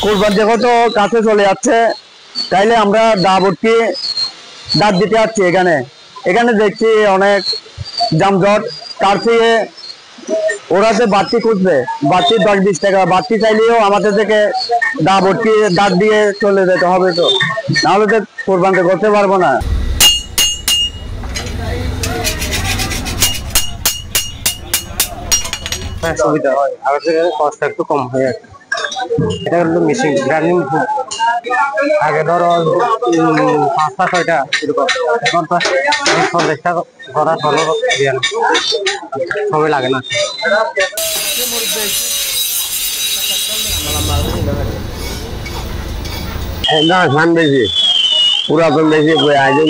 কুরবান দেখো তো কাছে চলে যাচ্ছে, তাইলে আমরা দাবতকে দাঁত দিতে যাচ্ছি। এখানে এখানে দেখছি অনেক যানজট, তার থেকে ওরা যে বাড়তি খুঁজবে, বাড়তি 10-20 টাকা বাড়তি চাইলেও আমাদের থেকে দাবতকে দাঁত দিয়ে চলে যেতে হবে, তো নাহলে তো কুরবানটা করতে পারবো না। সুবিধা হয়, আগের থেকে কষ্ট একটু কম হয়ে আছে। এটা হলো মেশিন গ্রাইন্ডিং, আগে ধরো 5-6টা এরকম, এখন তো 50টা করা হলো, সময় লাগে না। না ধান বেশি, পুরাতন বেশি,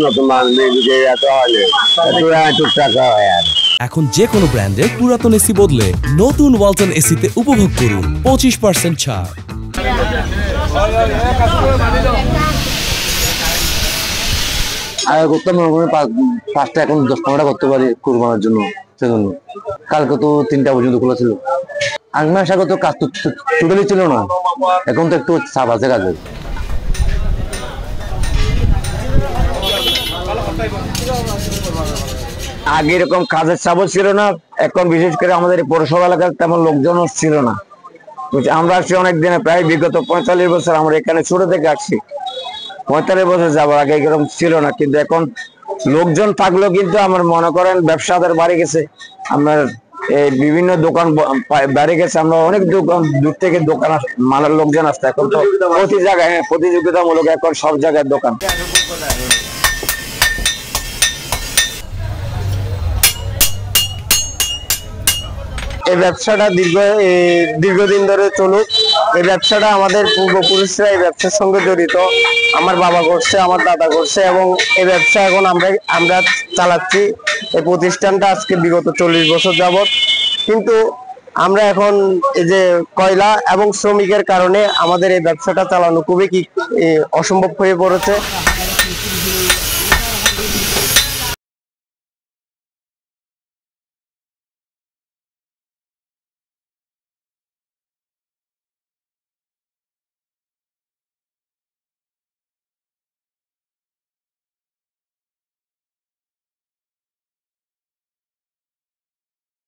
নতুন মাল বেশি, এত হয় টাকা হয়। আর এখন যে কোনো ব্র্যান্ডের পুরাতন এসি বদলে নতুন ওয়ালটন এসিতে উপভোগ করুন 25% ছাড়। আগে করতাম 5টা, এখন 10-15টা করতে পারি কুরবানের জন্য। সেজন্য কালকে তো 3টা পর্যন্ত খোলা ছিল। আগ মাস আগে তো কাজ তো টোটালি ছিল না, এখন তো একটু চাপ আছে কাজে। আগে এরকম কাজের চাপও ছিল না, এখন বিশেষ করে আমাদের পৌরসভা এলাকার তেমন লোকজনও ছিল না। আমরা আসছি অনেক দিনে, প্রায় বিগত 45 বছর আমরা এখানে ছোট থেকে আসছি। 45 বছর যাবার আগে এরকম ছিল না, কিন্তু এখন লোকজন থাকলেও কিন্তু আমার মনে করেন ব্যবসাদার বাড়ি গেছে, আমার বিভিন্ন দোকান বাড়ি গেছে। আমরা অনেক দোকান দূর থেকে দোকান মানের লোকজন আসছে, এখন তো প্রতি জায়গায় প্রতিযোগিতামূলক এখন সব জায়গায় দোকান। এই ব্যবসাটা দীর্ঘদিন ধরে চলুক। এই ব্যবসাটা আমাদের পূর্বপুরুষরা এই ব্যবসার সঙ্গে জড়িত। আমার বাবা করছে, আমার দাদা করছে, এবং এই ব্যবসা এখন আমরা চালাচ্ছি। এই প্রতিষ্ঠানটা আজকে বিগত 40 বছর যাবত। কিন্তু আমরা এখন এই যে কয়লা এবং শ্রমিকের কারণে আমাদের এই ব্যবসাটা চালানো খুবই অসম্ভব হয়ে পড়েছে।